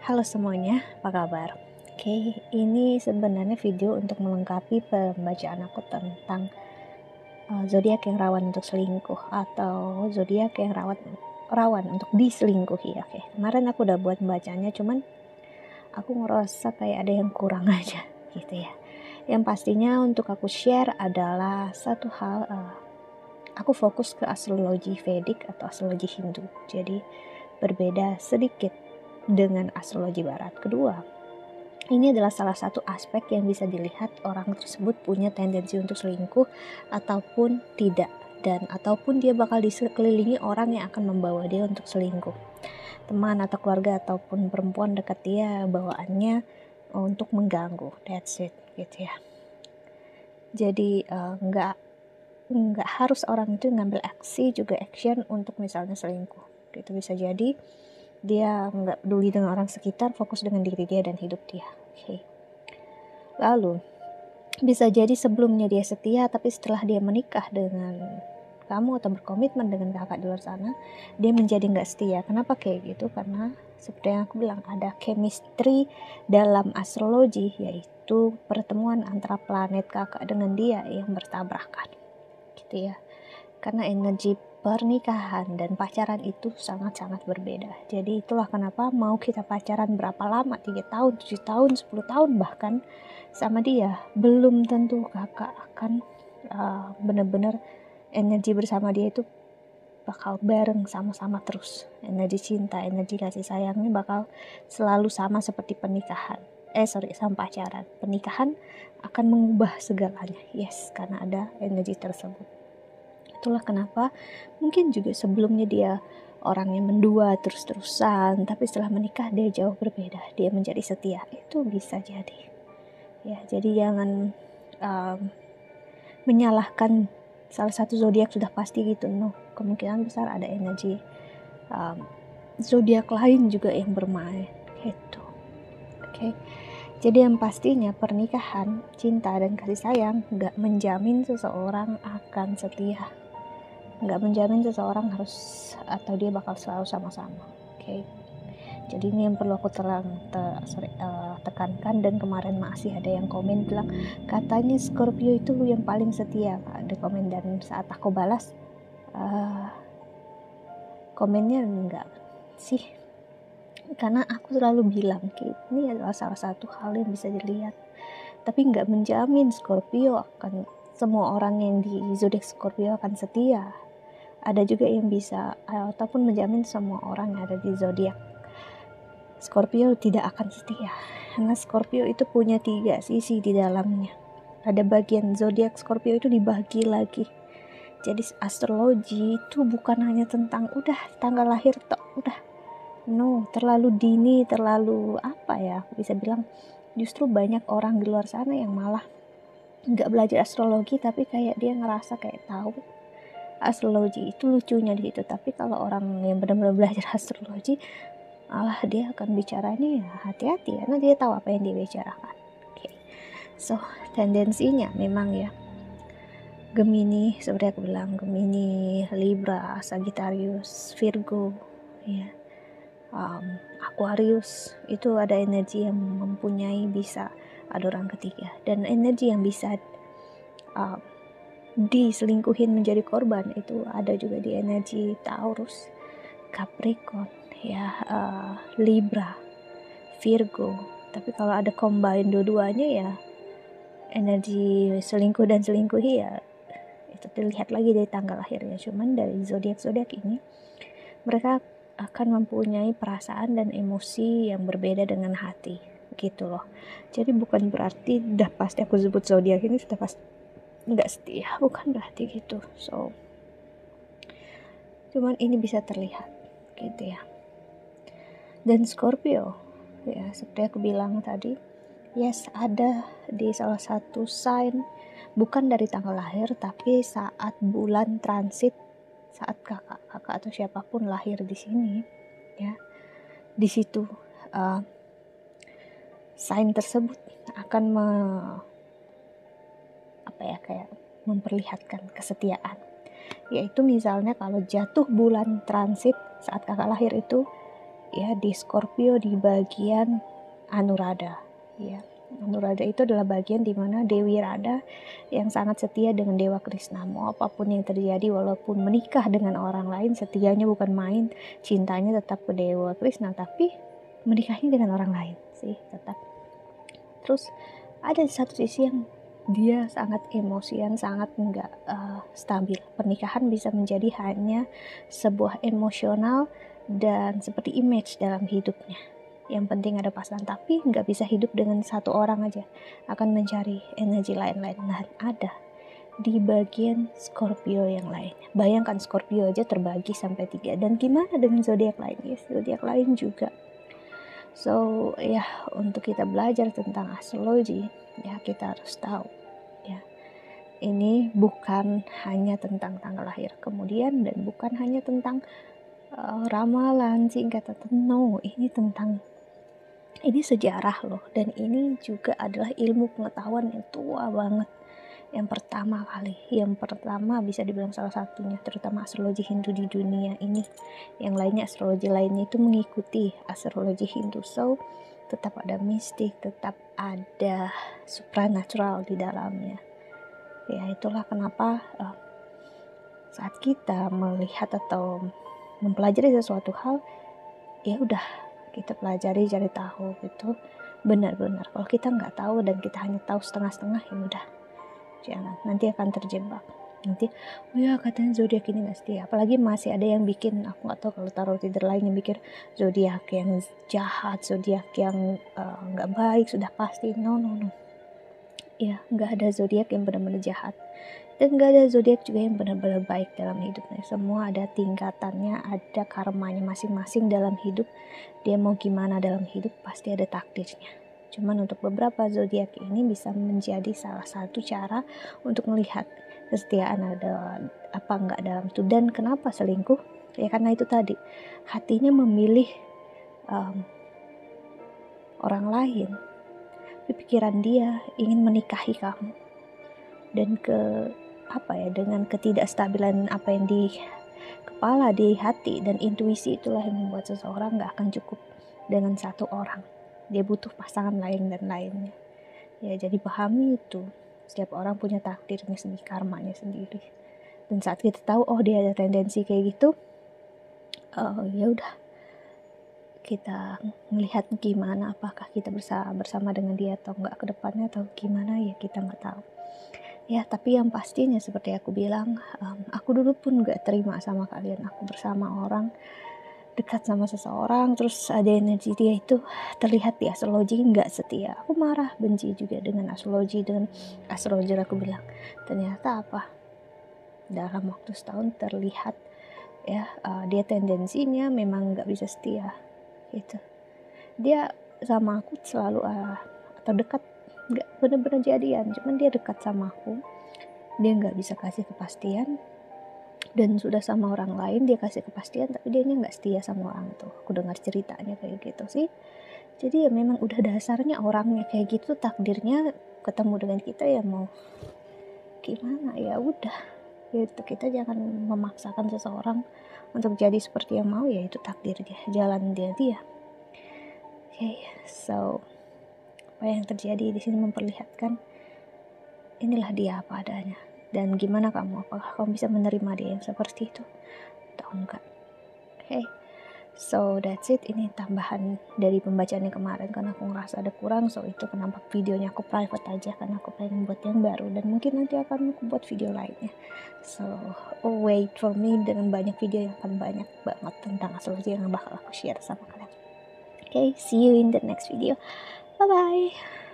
Halo semuanya, apa kabar? Oke, ini sebenarnya video untuk melengkapi pembacaan aku tentang zodiak yang rawan untuk selingkuh atau zodiak yang rawan untuk diselingkuhi. Oke, kemarin aku udah buat bacanya, cuman aku ngerasa kayak ada yang kurang aja gitu ya. Yang pastinya untuk aku share adalah satu hal, aku fokus ke astrologi Vedic atau astrologi Hindu. Jadi berbeda sedikit dengan astrologi barat. Kedua, ini adalah salah satu aspek yang bisa dilihat orang tersebut punya tendensi untuk selingkuh ataupun tidak, dan ataupun dia bakal dikelilingi orang yang akan membawa dia untuk selingkuh. Teman atau keluarga ataupun perempuan dekat dia bawaannya untuk mengganggu. That's it gitu ya. Jadi nggak harus orang itu ngambil action untuk misalnya selingkuh. Gitu bisa jadi dia nggak peduli dengan orang sekitar, fokus dengan diri dia dan hidup dia. Okay. Lalu bisa jadi sebelumnya dia setia, tapi setelah dia menikah dengan kamu atau berkomitmen dengan kakak di luar sana, dia menjadi nggak setia. Kenapa kayak gitu? Karena seperti yang aku bilang, ada chemistry dalam astrologi, yaitu pertemuan antara planet kakak dengan dia yang bertabrakan gitu ya. Karena energi pernikahan dan pacaran itu sangat-sangat berbeda. Jadi itulah kenapa mau kita pacaran berapa lama, 3 tahun, 7 tahun, 10 tahun bahkan sama dia, belum tentu kakak akan benar-benar energi bersama dia itu bakal bareng sama-sama terus. Energi cinta, energi kasih sayangnya bakal selalu sama seperti pernikahan. Sama pacaran. Pernikahan akan mengubah segalanya. Yes, karena ada energi tersebut. Itulah kenapa mungkin juga sebelumnya dia orangnya mendua terus-terusan, tapi setelah menikah dia jauh berbeda, dia menjadi setia. Itu bisa jadi ya. Jadi jangan menyalahkan salah satu zodiak sudah pasti gitu. No, kemungkinan besar ada energi zodiak lain juga yang bermain gitu. Oke. Jadi yang pastinya pernikahan, cinta dan kasih sayang gak menjamin seseorang akan setia, nggak menjamin seseorang harus atau dia bakal selalu sama-sama. Oke. Jadi ini yang perlu aku tekankan. Dan kemarin masih ada yang komen bilang katanya Scorpio itu yang paling setia, ada komen, dan saat aku balas komennya enggak sih, karena aku selalu bilang ini adalah salah satu hal yang bisa dilihat, tapi nggak menjamin Scorpio akan, semua orang yang di zodiak Scorpio akan setia. Ada juga yang bisa ataupun menjamin semua orang yang ada di zodiak Scorpio tidak akan setia. Karena Scorpio itu punya 3 sisi di dalamnya. Ada bagian zodiak Scorpio itu dibagi lagi. Jadi astrologi itu bukan hanya tentang udah tanggal lahir tok, udah. No, terlalu dini, terlalu apa ya? Bisa bilang justru banyak orang di luar sana yang malah nggak belajar astrologi, tapi kayak dia ngerasa kayak tahu astrologi. Itu lucunya di situ. Tapi kalau orang yang benar-benar belajar astrologi, malah dia akan bicara ini ya hati-hati, karena dia tahu apa yang dia bicarakan. Okay. So tendensinya memang ya Gemini, seperti aku bilang, Gemini, Libra, Sagittarius, Virgo, ya, Aquarius, itu ada energi yang mempunyai, bisa ada orang ketiga, dan energi yang bisa diselingkuhin menjadi korban itu ada juga di energi Taurus, Capricorn, ya, Libra, Virgo. Tapi kalau ada combine dua-duanya ya energi selingkuh dan selingkuhi ya itu dilihat lagi dari tanggal lahirnya. Cuman dari zodiak-zodiak ini mereka akan mempunyai perasaan dan emosi yang berbeda dengan hati gitu loh. Jadi bukan berarti udah pasti aku sebut zodiak ini sudah pasti nggak setia, bukan berarti gitu. So cuman ini bisa terlihat gitu ya. Dan Scorpio ya, seperti aku bilang tadi, yes, ada di salah satu sign, bukan dari tanggal lahir tapi saat bulan transit, saat kakak atau siapapun lahir di sini ya, di situ sign tersebut akan kayak memperlihatkan kesetiaan. Yaitu misalnya kalau jatuh bulan transit saat kakak lahir itu ya di Scorpio di bagian Anuradha ya. Anuradha itu adalah bagian di mana Dewi Radha yang sangat setia dengan Dewa Krishna. Mau apapun yang terjadi, walaupun menikah dengan orang lain, setianya bukan main, cintanya tetap ke Dewa Krishna, tapi menikahnya dengan orang lain sih tetap. Terus ada di satu sisi yang dia sangat emosian, sangat nggak stabil. Pernikahan bisa menjadi hanya sebuah emosional dan seperti image dalam hidupnya. Yang penting ada pasangan, tapi nggak bisa hidup dengan satu orang aja, akan mencari energi lain-lain. Nah, ada di bagian Scorpio yang lainnya. Bayangkan Scorpio aja terbagi sampai 3, dan gimana dengan zodiak lainnya? Zodiak lain juga. So ya, untuk kita belajar tentang astrologi ya, kita harus tahu ya, ini bukan hanya tentang tanggal lahir kemudian, dan bukan hanya tentang ramalan singkat atau no, ini sejarah loh, dan ini juga adalah ilmu pengetahuan yang tua banget. Yang pertama bisa dibilang salah satunya, terutama astrologi Hindu di dunia ini. Yang lainnya, astrologi lainnya itu mengikuti astrologi Hindu. So tetap ada mistik, tetap ada supranatural di dalamnya. Ya, itulah kenapa saat kita melihat atau mempelajari sesuatu hal, ya udah kita pelajari, cari tahu gitu benar-benar. Kalau kita nggak tahu dan kita hanya tahu setengah-setengah, ya udah jangan, nanti akan terjebak. Nanti oh ya katanya zodiak ini nggak setia, apalagi masih ada yang bikin, aku nggak tahu kalau tarot reader lain yang bikin zodiak yang jahat, zodiak yang nggak baik, sudah pasti no ya, nggak ada zodiak yang benar-benar jahat, dan nggak ada zodiak juga yang benar-benar baik dalam hidupnya. Semua ada tingkatannya, ada karmanya masing-masing dalam hidup. Dia mau gimana dalam hidup pasti ada takdirnya. Cuman untuk beberapa zodiak ini bisa menjadi salah satu cara untuk melihat kesetiaan ada apa enggak dalam itu. Dan kenapa selingkuh? Ya karena itu tadi, hatinya memilih orang lain, pikiran dia ingin menikahi kamu, dan dengan ketidakstabilan apa yang di kepala, di hati dan intuisi, itulah yang membuat seseorang gak akan cukup dengan satu orang. Dia butuh pasangan lain dan lainnya. Ya, jadi pahami itu. Setiap orang punya takdirnya sendiri, karmanya sendiri. Dan saat kita tahu oh dia ada tendensi kayak gitu, ya udah, kita melihat gimana, apakah kita bersama dengan dia atau enggak ke depannya, atau gimana ya kita nggak tahu. Ya, tapi yang pastinya seperti aku bilang, aku dulu pun gak terima sama kalian. Aku bersama orang, dekat sama seseorang, terus ada energi dia itu terlihat di astrologi gak setia. Aku marah, benci juga dengan astrologi, dengan astrologer. Aku bilang, ternyata apa? Dalam waktu setahun terlihat ya, dia tendensinya memang gak bisa setia gitu. Dia sama aku selalu atau dekat, gak bener-bener jadian, cuman dia dekat sama aku, dia gak bisa kasih kepastian. Dan sudah sama orang lain dia kasih kepastian, tapi dia gak setia sama orang itu. Aku dengar ceritanya kayak gitu sih. Jadi ya memang udah dasarnya orangnya kayak gitu, takdirnya ketemu dengan kita, ya mau gimana, ya udah gitu. Kita jangan memaksakan seseorang untuk jadi seperti yang mau, ya itu takdir dia, jalan dia. Okay, so apa yang terjadi di sini memperlihatkan inilah dia apa adanya. Dan gimana kamu, apakah kamu bisa menerima dia yang seperti itu atau enggak? Okay, so that's it. Ini tambahan dari pembacaannya kemarin karena aku ngerasa ada kurang, so itu kenapa videonya aku private aja, karena aku pengen buat yang baru, dan mungkin nanti akan aku buat video lainnya. So wait for me, dengan banyak video yang akan banyak banget tentang astrologi yang bakal aku share sama kalian. Okay, see you in the next video. Bye bye.